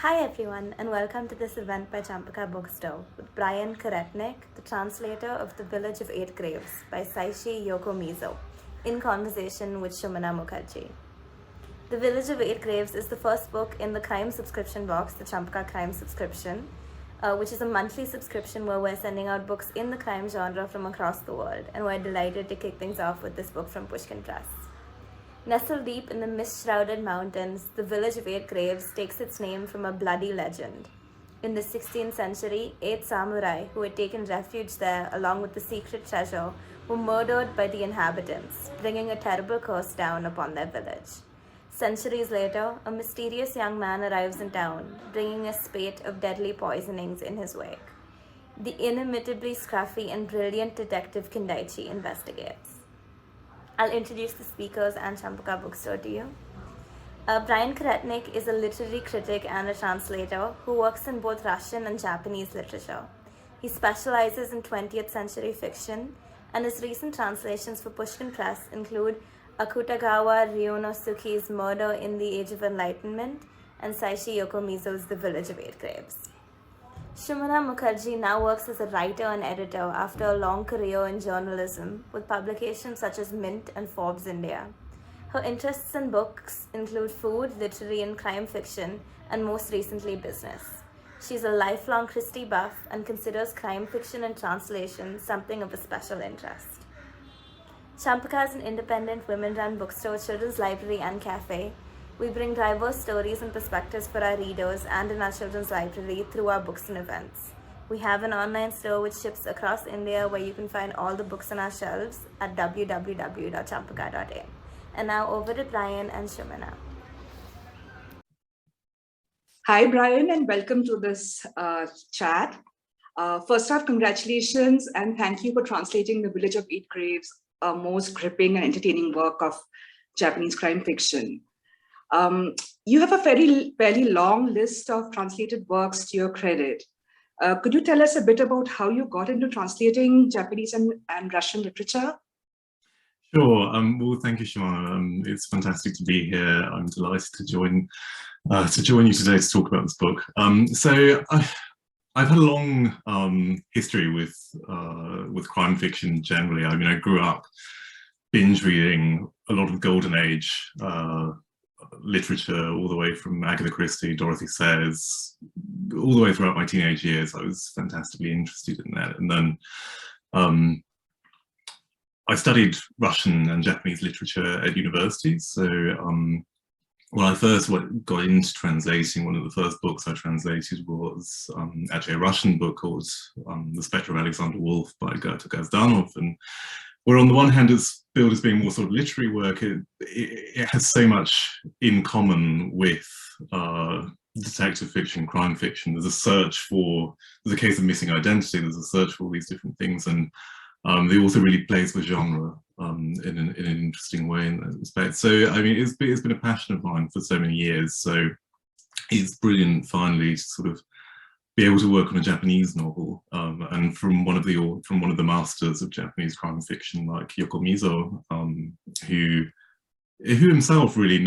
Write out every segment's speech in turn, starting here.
Hi everyone, and welcome to this event by Champaca Bookstore with Bryan Karetnyk, the translator of The Village of Eight Graves by Seishi Yokomizo, in conversation with Sumana Mukherjee. The Village of Eight Graves is the first book in the crime subscription box, the Champaca Crime Subscription, which is a monthly subscription where we're sending out books in the crime genre from across the world, and we're delighted to kick things off with this book from Pushkin Press. Nestled deep in the mist-shrouded mountains, the Village of Eight Graves takes its name from a bloody legend. In the 16th century, 8 samurai who had taken refuge there along with the secret treasure were murdered by the inhabitants, bringing a terrible curse down upon their village. Centuries later, a mysterious young man arrives in town, bringing a spate of deadly poisonings in his wake. The inimitably scruffy and brilliant detective Kindaichi investigates. I'll introduce the speakers and Champaca Bookstore to you. Bryan Karetnyk is a literary critic and a translator who works in both Russian and Japanese literature. He specializes in 20th century fiction, and his recent translations for Pushkin Press include Akutagawa Ryunosuke's Murder in the Age of Enlightenment and Seishi Yokomizo's The Village of Eight Graves. Sumana Mukherjee now works as a writer and editor after a long career in journalism with publications such as Mint and Forbes India. Her interests in books include food, literary and crime fiction, and most recently business. She's a lifelong Christie buff and considers crime fiction and translation something of a special interest. Champaca is an independent women-run bookstore, children's library and cafe. We bring diverse stories and perspectives for our readers and in our children's library through our books and events. We have an online store which ships across India where you can find all the books on our shelves at www.champaca.in. And now over to Bryan and Sumana. Hi, Bryan, and welcome to this chat. First off, congratulations and thank you for translating The Village of Eight Graves, a most gripping and entertaining work of Japanese crime fiction. You have a fairly long list of translated works to your credit. Could you tell us a bit about how you got into translating Japanese and Russian literature? Sure. Well, thank you, Sumana. It's fantastic to be here. I'm delighted to join you today to talk about this book. So I've had a long history with crime fiction generally. I mean, I grew up binge reading a lot of Golden Age literature, all the way from Agatha Christie, Dorothy Sayers, all the way throughout my teenage years. I was fantastically interested in that. And then I studied Russian and Japanese literature at university. So when I first got into translating, one of the first books I translated was actually a Russian book called The Spectre of Alexander Wolf by Gerta Gazdanov. And where on the one hand it's billed as being more sort of literary work, it has so much in common with detective fiction, crime fiction. There's a case of missing identity, there's a search for all these different things, and the author really plays with genre in an interesting way in that respect. So, I mean, it's been a passion of mine for so many years, so it's brilliant finally to sort of be able to work on a Japanese novel, and from one of the masters of Japanese crime fiction, like Yokomizo, who himself really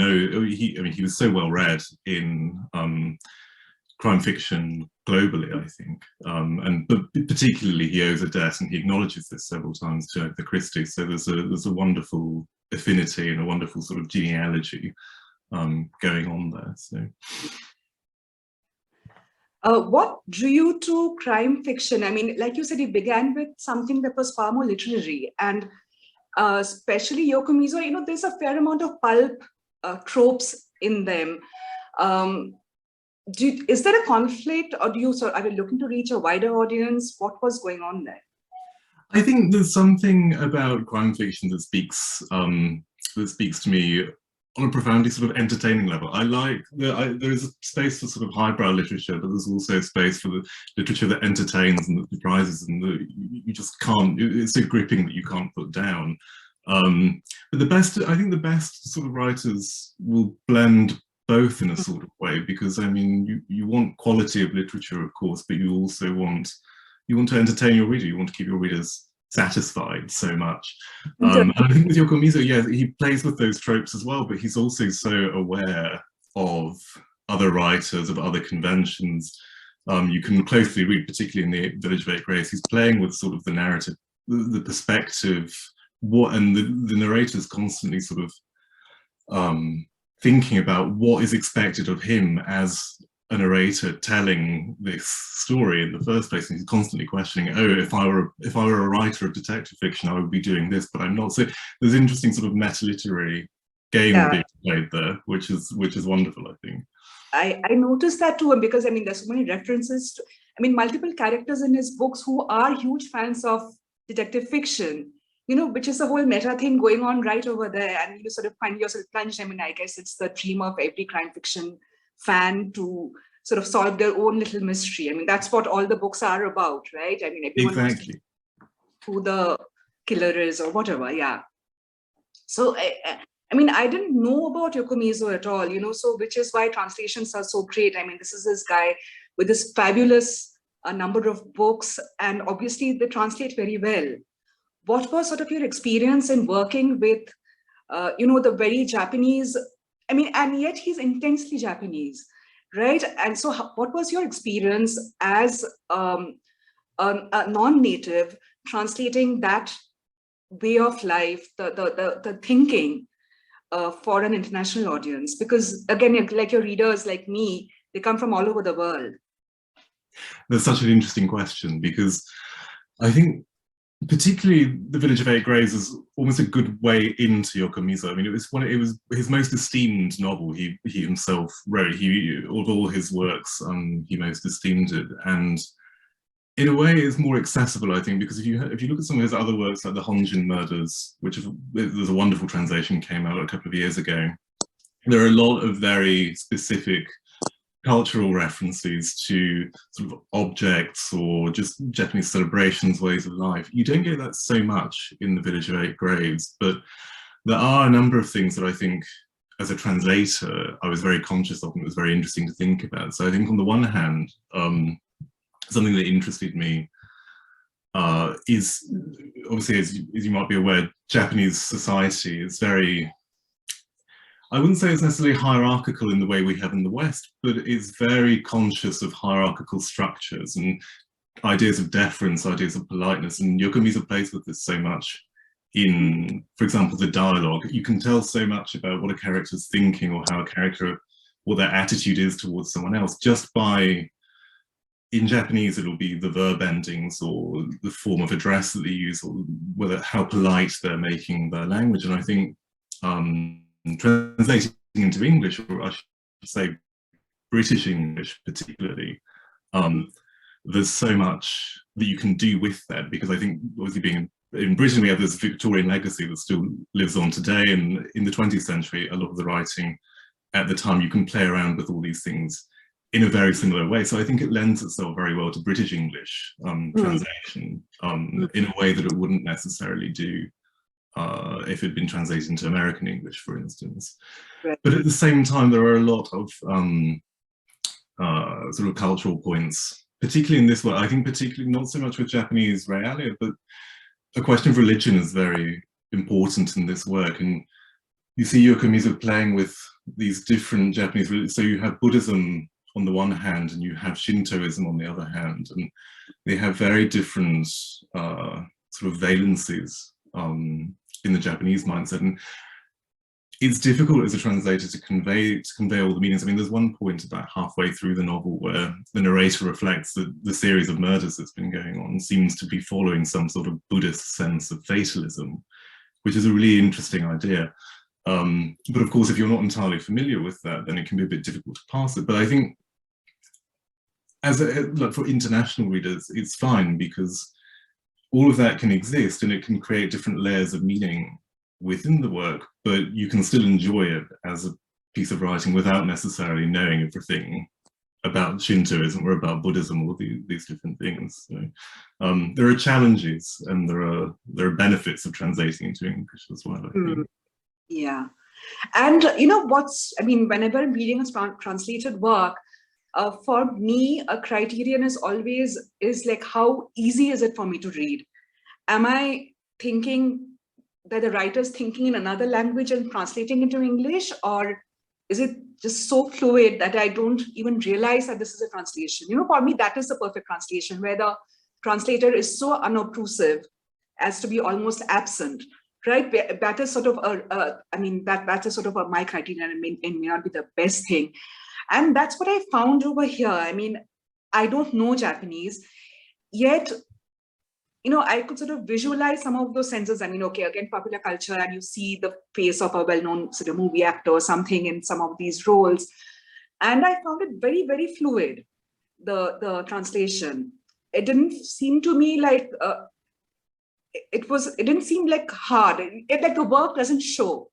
he was so well read in crime fiction globally, I think, but particularly he owes a debt, and he acknowledges this several times to Agatha Christie. So there's a wonderful affinity and a wonderful sort of genealogy going on there. So. What drew you to crime fiction? I mean, like you said, you began with something that was far more literary, and especially Yokomizo, there's a fair amount of pulp tropes in them. Is there a conflict, or are you looking to reach a wider audience? What was going on there? I think there's something about crime fiction that speaks to me on a profoundly sort of entertaining level. I like there is a space for sort of highbrow literature, but there's also a space for the literature that entertains and that surprises, and that you just can't. It's so gripping that you can't put down. But I think the best sort of writers will blend both in a sort of way, because I mean, you want quality of literature, of course, but you also want to entertain your reader. You want to keep your readers satisfied so much. And I think with Yokomizo, yeah, he plays with those tropes as well, but he's also so aware of other writers, of other conventions. You can closely read, particularly in the Village of Eight Graves, he's playing with sort of the narrative, the perspective, and the narrator's constantly sort of thinking about what is expected of him as a narrator telling this story in the first place, and he's constantly questioning, oh, if I were a writer of detective fiction, I would be doing this, but I'm not. So there's an interesting sort of meta-literary game being played there, which is wonderful, I think. I noticed that too, because I mean, there's so many references to, I mean, multiple characters in his books who are huge fans of detective fiction, you know, which is a whole meta thing going on right over there. And you sort of find yourself plunged. I mean, I guess it's the dream of every crime fiction fan to sort of solve their own little mystery. I mean, that's what all the books are about, right? I mean, everyone knows who the killer is or whatever, yeah. So, I mean, I didn't know about Yokomizo at all, you know, so which is why translations are so great. I mean, this is this guy with this fabulous number of books, and obviously they translate very well. What was sort of your experience in working with, you know, the very Japanese, I mean, and yet he's intensely Japanese, right? And so what was your experience as a non-native translating that way of life, the thinking, for an international audience? Because again, like your readers, like me, they come from all over the world. That's such an interesting question, because I think particularly The Village of Eight Graves is almost a good way into Yokomizo. I mean, it was his most esteemed novel he himself wrote. Of all his works, he most esteemed it, and in a way it's more accessible, I think, because if you look at some of his other works, like the Honjin Murders, which there's a wonderful translation came out a couple of years ago, there are a lot of very specific cultural references to sort of objects or just Japanese celebrations, ways of life. You don't get that so much in The Village of Eight Graves, but there are a number of things that I think, as a translator, I was very conscious of and it was very interesting to think about. So I think on the one hand, something that interested me is, obviously, as you might be aware, Japanese society is very, I wouldn't say it's necessarily hierarchical in the way we have in the West, but it's very conscious of hierarchical structures and ideas of deference, ideas of politeness. And Yokomizo plays with this so much in, for example, the dialogue. You can tell so much about what a character's thinking or how a character, what their attitude is towards someone else, just by, in Japanese, it'll be the verb endings or the form of address that they use, or whether how polite they're making their language. And I think translating into English, or I should say British English particularly, there's so much that you can do with that, because I think, obviously, being in Britain, we have this Victorian legacy that still lives on today, and in the 20th century, a lot of the writing at the time, you can play around with all these things in a very similar way. So I think it lends itself very well to British English translation in a way that it wouldn't necessarily do if it had been translated into American English, for instance. Right. But at the same time, there are a lot of sort of cultural points, particularly in this one. I think particularly not so much with Japanese realia, but a question of religion is very important in this work. And you see Yokomizo playing with these different Japanese religions. So you have Buddhism on the one hand, and you have Shintoism on the other hand, and they have very different sort of valencies in the Japanese mindset. And it's difficult as a translator to convey all the meanings. I mean, there's one point about halfway through the novel where the narrator reflects that the series of murders that's been going on seems to be following some sort of Buddhist sense of fatalism, which is a really interesting idea. But of course, if you're not entirely familiar with that, then it can be a bit difficult to pass it. But I think, like for international readers, it's fine, because all of that can exist and it can create different layers of meaning within the work, but you can still enjoy it as a piece of writing without necessarily knowing everything about Shintoism or about Buddhism or these different things. So, there are challenges and there are benefits of translating into English as well, I think. Yeah. And you know I mean, whenever I'm reading a translated work, for me, a criterion is always like, how easy is it for me to read? Am I thinking that the writer's thinking in another language and translating into English, or is it just so fluid that I don't even realize that this is a translation? You know, for me, that is the perfect translation, where the translator is so unobtrusive as to be almost absent, right? That is sort of that's a sort of my criterion, and may not be the best thing. And that's what I found over here. I mean, I don't know Japanese, yet, you know, I could sort of visualize some of those senses. I mean, okay, again, popular culture, and you see the face of a well-known sort of movie actor or something in some of these roles. And I found it very, very fluid, the translation. It didn't seem to me like, it didn't seem like hard. Like the work doesn't show.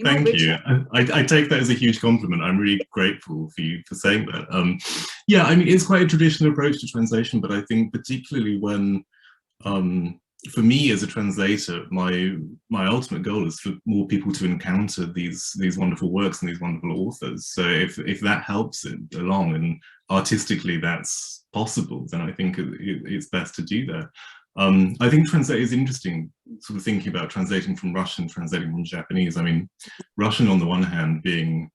Thank you. I take that as a huge compliment. I'm really grateful for you for saying that. Yeah, I mean, it's quite a traditional approach to translation, but I think particularly when, for me as a translator, my ultimate goal is for more people to encounter these wonderful works and these wonderful authors. So if that helps it along and artistically that's possible, then I think it's best to do that. I think translate is interesting, sort of thinking about translating from Russian, translating from Japanese. I mean, Russian on the one hand being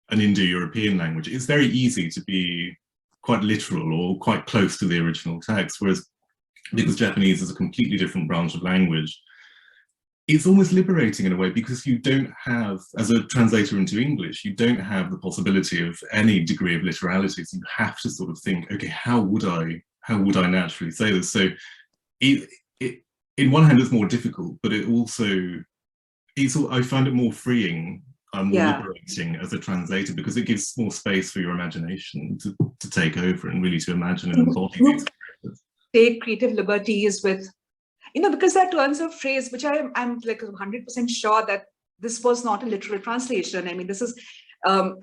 an Indo-European language, it's very easy to be quite literal or quite close to the original text, whereas because Japanese is a completely different branch of language, it's almost liberating in a way, because you don't have, as a translator into English, you don't have the possibility of any degree of literality. So you have to sort of think, okay, how would I naturally say this? So in one hand, it's more difficult, but I find it more freeing, more liberating as a translator, because it gives more space for your imagination to take over and really to imagine and embody these characters. Take creative liberties with, you know, because there are turns of phrase which I'm like 100% sure that this was not a literal translation. I mean, this is,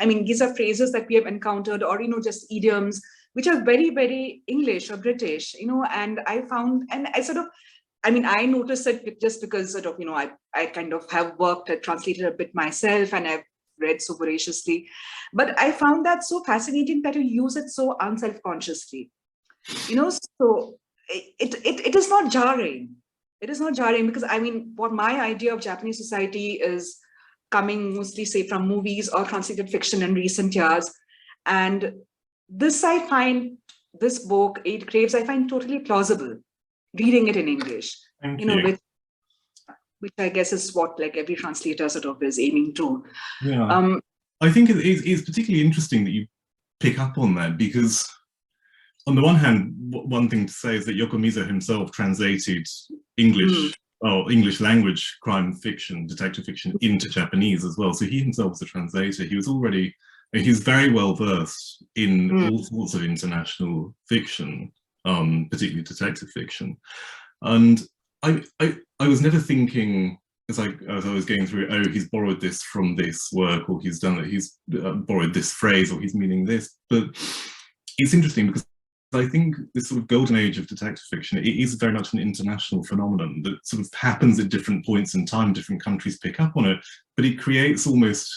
these are phrases that we have encountered, or, you know, just idioms, which are very, very English or British, you know, and I found, and I sort of, I mean, I noticed it just because sort of, you know, I kind of have worked and translated a bit myself, and I've read so voraciously, but I found that so fascinating that you use it so unself-consciously, you know, so it is not jarring. It is not jarring, because I mean, what my idea of Japanese society is coming mostly, say, from movies or translated fiction in recent years. And this, I find, this book, Eight Graves, I find totally plausible, reading it in English. Thank you know, which I guess is what like every translator sort of is aiming to. Yeah. I think it's particularly interesting that you pick up on that, because on the one hand, one thing to say is that Yokomizo himself translated English language crime fiction, detective fiction, into Japanese as well. So he himself was a translator. He was very well versed in all sorts of international fiction, particularly detective fiction. And I was never thinking, as I was going through, oh, he's borrowed this from this work, or he's done it, he's borrowed this phrase, or he's meaning this. But it's interesting, because I think this sort of golden age of detective fiction, it is very much an international phenomenon that sort of happens at different points in time. Different countries pick up on it, but it creates almost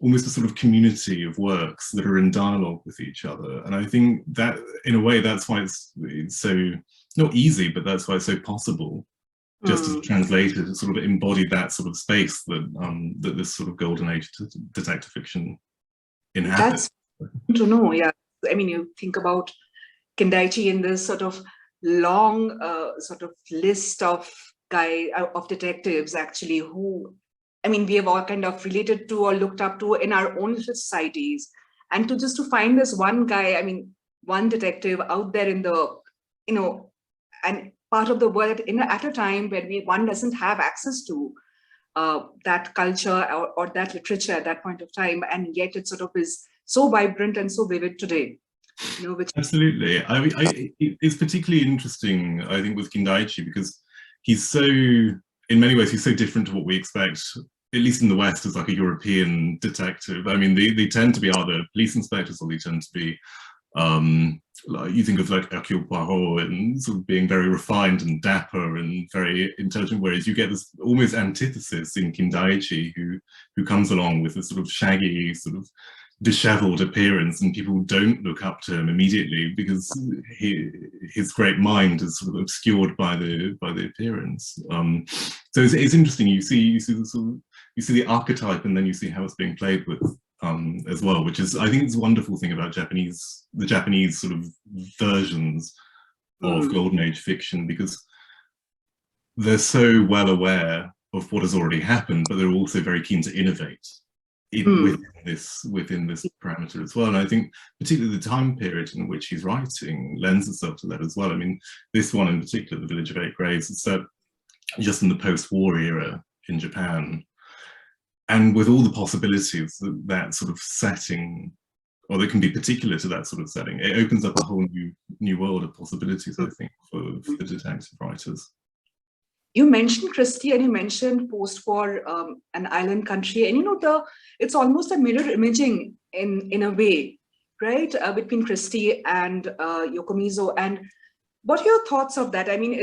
a sort of community of works that are in dialogue with each other. And I think that, in a way, that's why it's so, not easy, but that's why it's so possible, just as a translator, to sort of embody that sort of space that that this sort of golden age detective fiction inhabits. That's to know, yeah. I mean, you think about Kindaichi in this sort of long sort of list of detectives, actually, who, I mean, we have all kind of related to or looked up to in our own societies. And to find this one guy, I mean, one detective out there in the, you know, and part of the world at a time when one doesn't have access to that culture or that literature at that point of time, and yet it sort of is so vibrant and so vivid today. You know, Absolutely. I mean, it's particularly interesting, I think, with Kindaichi, because he's so, in many ways, he's so different to what we expect, at least in the West, as like a European detective. I mean, they tend to be either police inspectors, or they tend to be, like, you think of like Hercule Poirot and sort of being very refined and dapper and very intelligent, whereas you get this almost antithesis in Kindaichi, who comes along with this sort of shaggy, sort of disheveled appearance, and people don't look up to him immediately because his great mind is sort of obscured by the appearance. So it's interesting. You see the archetype, and then you see how it's being played with as well, which is, I think it's a wonderful thing about the Japanese sort of versions of Golden Age fiction, because they're so well aware of what has already happened, but they're also very keen to innovate within this parameter as well. And I think particularly the time period in which he's writing lends itself to that as well. I mean, this one in particular, The Village of Eight Graves, is set just in the post-war era in Japan. And with all the possibilities that sort of setting, or that can be particular to that sort of setting, it opens up a whole new world of possibilities, I think, for the detective writers. You mentioned Christie and you mentioned post-war an island country, and it's almost a mirror imaging in a way, right, between Christie and Yokomizo. And what are your thoughts of that? I mean,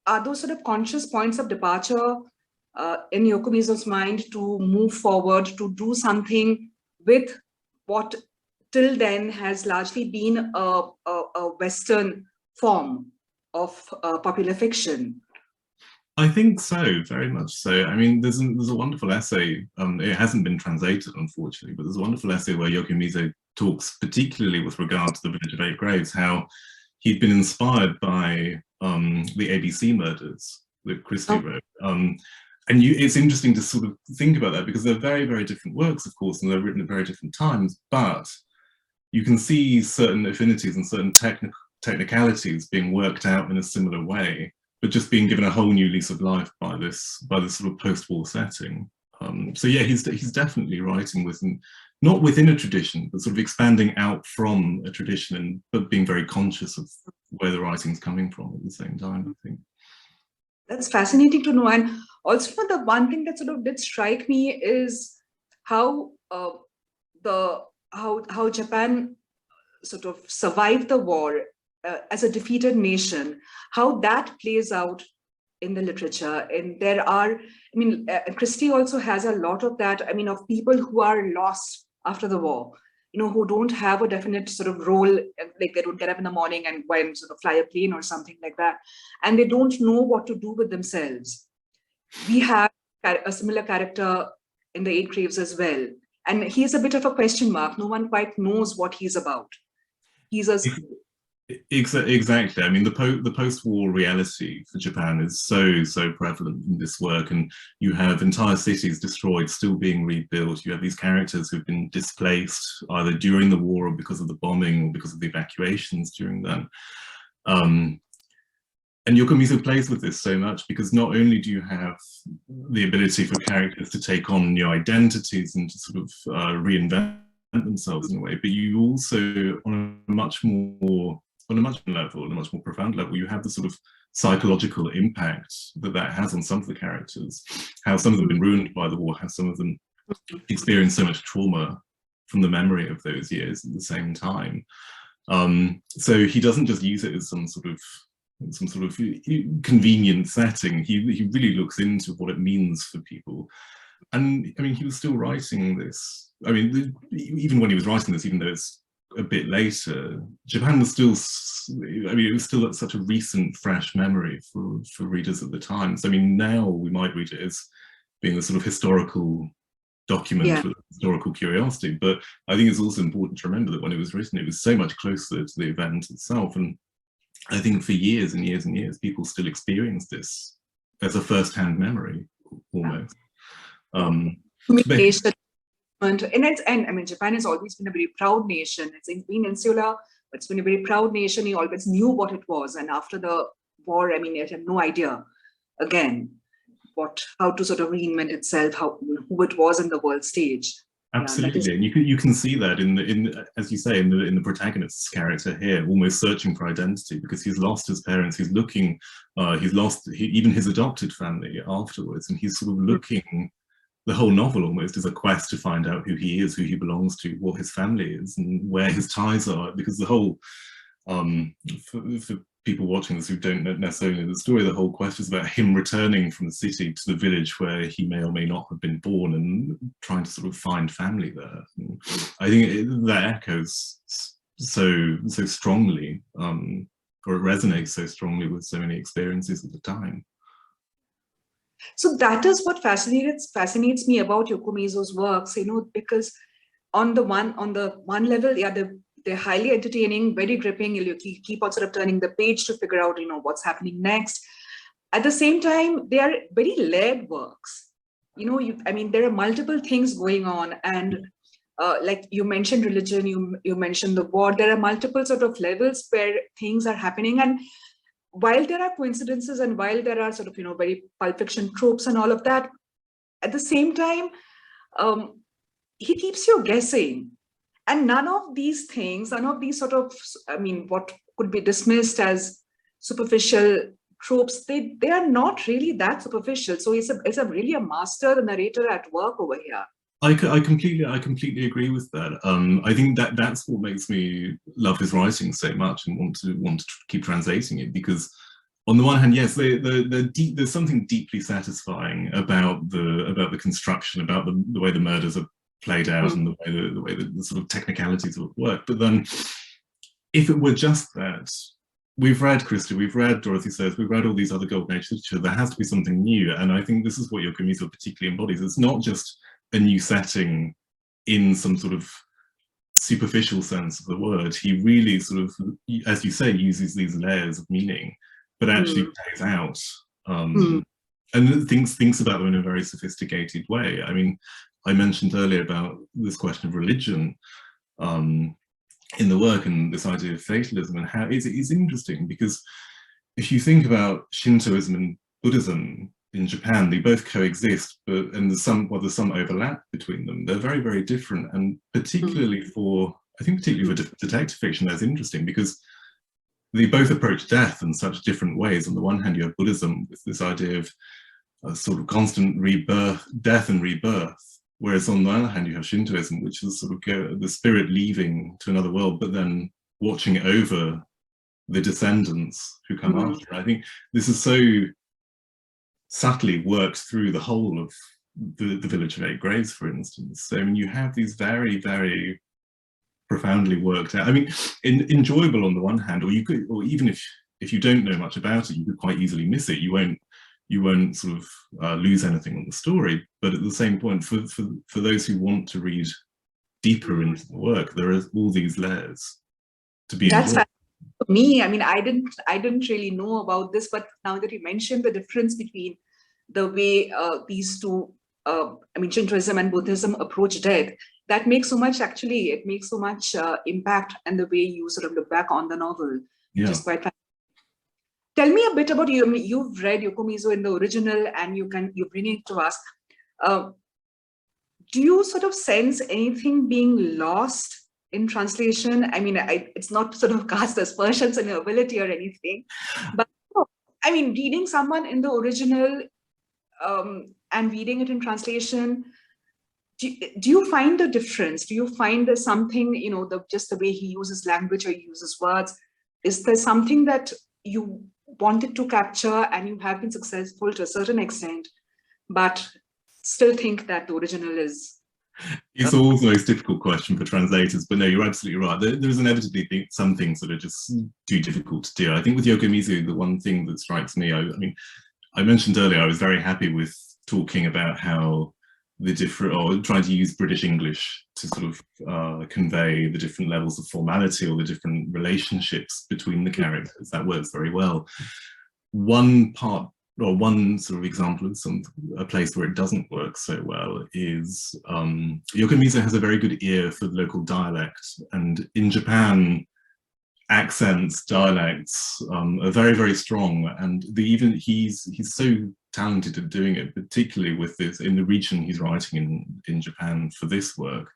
are those sort of conscious points of departure in Yokomizo's mind to move forward, to do something with what till then has largely been a Western form of popular fiction? I think so, very much so. I mean, there's a wonderful essay, it hasn't been translated, unfortunately, but there's a wonderful essay where Yokomizo talks, particularly with regard to The Village of Eight Graves, how he'd been inspired by the ABC murders that Christie wrote. And it's interesting to sort of think about that, because they're very, very different works, of course, and they're written at very different times, but you can see certain affinities and certain technicalities being worked out in a similar way, but just being given a whole new lease of life by this sort of post-war setting. So yeah, he's definitely writing not within a tradition, but sort of expanding out from a tradition, but being very conscious of where the writing's coming from at the same time, I think. That's fascinating to know. And also the one thing that sort of did strike me is how how Japan sort of survived the war as a defeated nation, how that plays out in the literature. And Christie also has a lot of that, of people who are lost after the war, who don't have a definite sort of role, like they don't get up in the morning and go and sort of fly a plane or something like that. And they don't know what to do with themselves. We have a similar character in The Eight Graves as well. And he's a bit of a question mark. No one quite knows what he's about. He's a... Exactly. I mean, the post-war reality for Japan is so prevalent in this work, and you have entire cities destroyed, still being rebuilt. You have these characters who've been displaced either during the war or because of the bombing or because of the evacuations during then. And Yokomizo plays with this so much, because not only do you have the ability for characters to take on new identities and to sort of reinvent themselves in a way, but you also, on a much more profound level, you have the sort of psychological impact that has on some of the characters, how some of them have been ruined by the war, how some of them experience so much trauma from the memory of those years at the same time. So he doesn't just use it as some sort of convenient setting. He really looks into what it means for people. And I mean, he was still writing this. I mean, even when he was writing this, even though it's a bit later, Japan was still, it was still such a recent, fresh memory for readers at the time. So I mean, now we might read it as being a sort of historical document with historical curiosity, but I think it's also important to remember that when it was written, it was so much closer to the event itself. And I think for years and years and years, people still experience this as a first-hand memory, almost. Japan has always been a very proud nation. It's been insular, but it's been a very proud nation. He always knew what it was. And after the war, it had no idea, again, how to sort of reinvent itself, who it was in the world stage. Absolutely, and you can see that in as you say, in the protagonist's character here, almost searching for identity, because he's lost his parents. He's looking, he's lost even his adopted family afterwards, and he's sort of looking. The whole novel almost is a quest to find out who he is, who he belongs to, what his family is, and where his ties are. Because the whole, for people watching this who don't necessarily know the story, the whole quest is about him returning from the city to the village where he may or may not have been born, and trying to sort of find family there. And I think that echoes so strongly, or it resonates so strongly with so many experiences at the time. So that is what fascinates me about Yokomizo's works, because on the one level, yeah, they're highly entertaining, very gripping. You keep on sort of turning the page to figure out, what's happening next. At the same time, they are very layered works. I mean, there are multiple things going on, and like you mentioned religion, you mentioned the war. There are multiple sort of levels where things are happening, and while there are coincidences and while there are sort of very Pulp Fiction tropes and all of that, at the same time, he keeps you guessing. And none of these things, none of these sort of, I mean, what could be dismissed as superficial tropes, they are not really that superficial. So it's a really a master, the narrator at work over here. I completely agree with that. I think that's what makes me love his writing so much and want to keep translating it, because on the one hand, yes, there's something deeply satisfying about the construction, about the way the murders are played out, and the way the sort of technicalities of work. But then, if it were just that, we've read Christie, we've read Dorothy Sayers, we've read all these other Golden Age literature. There has to be something new, and I think this is what Yokomizo particularly embodies. It's not just a new setting in some sort of superficial sense of the word. He really sort of, as you say, uses these layers of meaning, but actually plays out and thinks about them in a very sophisticated way. I mean, I mentioned earlier about this question of religion in the work, and this idea of fatalism, and how it's interesting, because if you think about Shintoism and Buddhism in Japan, they both coexist, but there's some overlap between them. They're very, very different, and particularly for detective fiction, that's interesting because they both approach death in such different ways. On the one hand, you have Buddhism with this idea of a sort of constant rebirth, death and rebirth, whereas on the other hand, you have Shintoism, which is sort of the spirit leaving to another world, but then watching over the descendants who come after. I think this is so subtly worked through the whole of the Village of Eight Graves, for instance. So, I mean, you have these very, very profoundly worked out. I mean, enjoyable on the one hand, or even if you don't know much about it, you could quite easily miss it. You won't sort of lose anything on the story. But at the same point, for those who want to read deeper into the work, there are all these layers to be enjoyed. That's for me. I mean, I didn't really know about this, but now that you mentioned the difference between the way these two, I mean, Shintoism and Buddhism approach death, that makes so much, actually, it makes so much impact, and the way you sort of look back on the novel, which is quite fascinating. Tell me a bit about you. I mean, you've read Yokomizo in the original, and you bring it to us. Do you sort of sense anything being lost in translation? I mean, it's not sort of cast aspersions on your ability or anything, but I mean, reading someone in the original and reading it in translation, do you find the difference? Do you find there's something, just the way he uses language or he uses words? Is there something that you wanted to capture and you have been successful to a certain extent, but still think that the original is? It's always the most difficult question for translators, but no, you're absolutely right. There's inevitably some things that are just too difficult to do. I think with Yokomizo, the one thing that strikes me, I mean, I mentioned earlier, I was very happy with talking about how trying to use British English to sort of convey the different levels of formality or the different relationships between the characters. That works very well. One sort of example of a place where it doesn't work so well is Yokomizo has a very good ear for local dialect, and in Japan, accents, dialects are very, very strong, and he's so talented at doing it, particularly with this in the region he's writing in Japan for this work.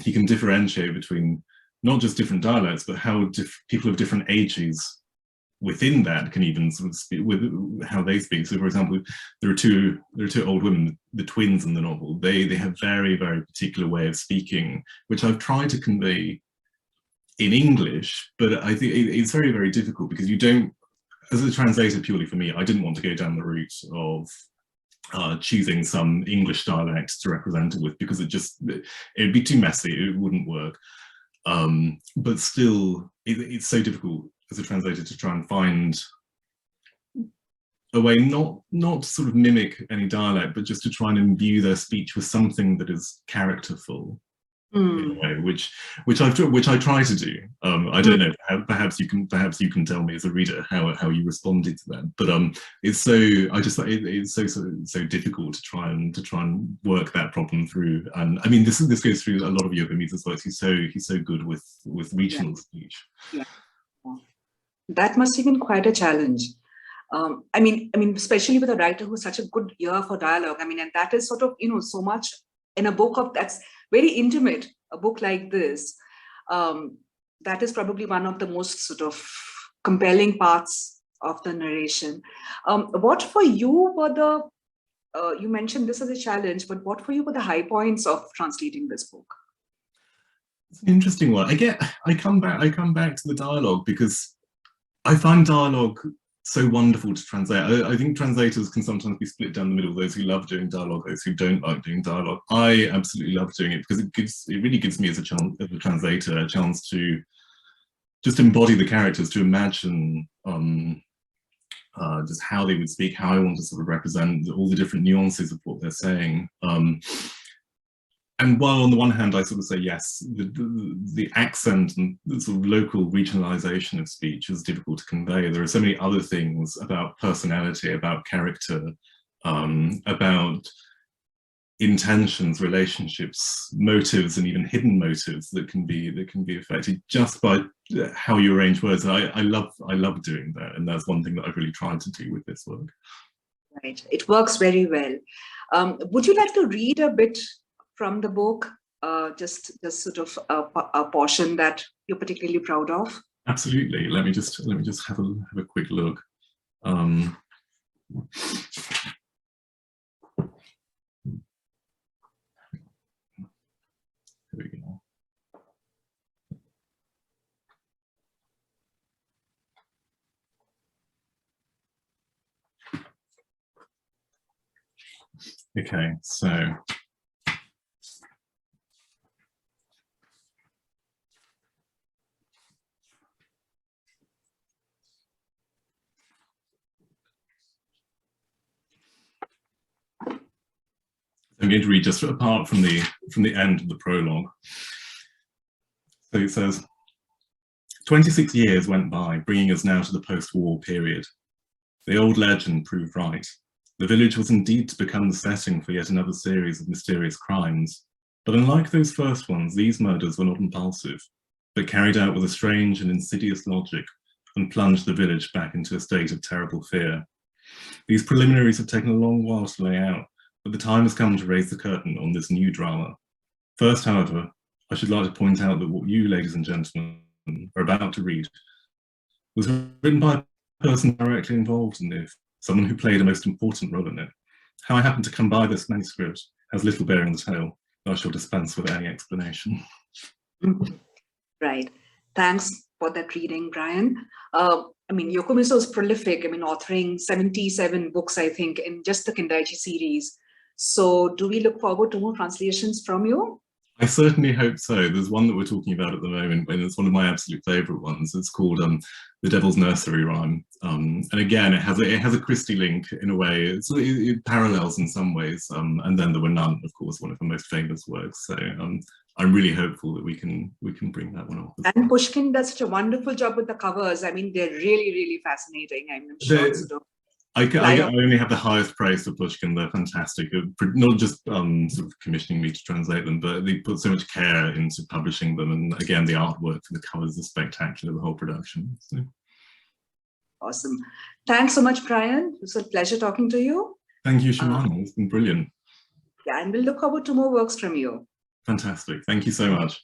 He can differentiate between not just different dialects, but how people of different ages within that can even sort of speak with how they speak. So, for example, there are two old women, the twins in the novel. They have very, very particular way of speaking, which I've tried to convey in English, but I think it's very, very difficult because you don't, as a translator purely for me, I didn't want to go down the route of choosing some English dialect to represent it with, because it'd be too messy, it wouldn't work. But still, it's so difficult as a translator to try and find a way not to sort of mimic any dialect, but just to try and imbue their speech with something that is characterful. in a way, which I try to do. I don't know. Perhaps you can tell me as a reader how you responded to that. But it's so it's so difficult to try and work that problem through. And I mean, this goes through a lot of Yokomizo's works. He's so good with regional speech. Yeah. That must have been quite a challenge. I mean, especially with a writer who's such a good ear for dialogue. I mean, and that is sort of, so much in a book that's very intimate, a book like this. That is probably one of the most sort of compelling parts of the narration. What for you were you mentioned this as a challenge, but what for you were the high points of translating this book? It's an interesting one. I come back to the dialogue because I find dialogue so wonderful to translate. I think translators can sometimes be split down the middle, those who love doing dialogue, those who don't like doing dialogue. I absolutely love doing it because it really gives me as a translator a chance to just embody the characters, to imagine just how they would speak, how I want to sort of represent all the different nuances of what they're saying. And while on the one hand, I sort of say, yes, the accent and the sort of local regionalization of speech is difficult to convey. There are so many other things about personality, about character, about intentions, relationships, motives, and even hidden motives that can be affected just by how you arrange words. And I love doing that, and that's one thing that I've really tried to do with this work. Right, it works very well. Would you like to read a bit from the book, just sort of a portion that you're particularly proud of? Absolutely. Let me just have a quick look. Here we go. Okay, so. I'm going to read just apart from the end of the prologue. So it says, 26 years went by, bringing us now to the post-war period. The old legend proved right. The village was indeed to become the setting for yet another series of mysterious crimes. But unlike those first ones, these murders were not impulsive, but carried out with a strange and insidious logic and plunged the village back into a state of terrible fear. These preliminaries have taken a long while to lay out, but the time has come to raise the curtain on this new drama. First, however, I should like to point out that what you, ladies and gentlemen, are about to read was written by a person directly involved in this, someone who played a most important role in it. How I happened to come by this manuscript has little bearing on the tale, but I shall dispense with any explanation. Right. Thanks for that reading, Bryan. I mean, Yokomizo is prolific, authoring 77 books, I think, in just the Kindaichi series. So do we look forward to more translations from you? I certainly hope so. There's one that we're talking about at the moment, and it's one of my absolute favorite ones. It's called The Devil's Nursery Rhyme. And again, it has a Christie link in a way. It parallels in some ways. And then There Were None, of course, one of her most famous works. So I'm really hopeful that we can bring that one off. And Pushkin does such a wonderful job with the covers. I mean, they're really, really fascinating. I'm sure. I only have the highest praise for Pushkin. They're fantastic. Not just sort of commissioning me to translate them, but they put so much care into publishing them. And again, the artwork for the covers is spectacular, the whole production. So. Awesome. Thanks so much, Bryan. It was a pleasure talking to you. Thank you, Sumana. It's been brilliant. Yeah, and we'll look forward to more works from you. Fantastic. Thank you so much.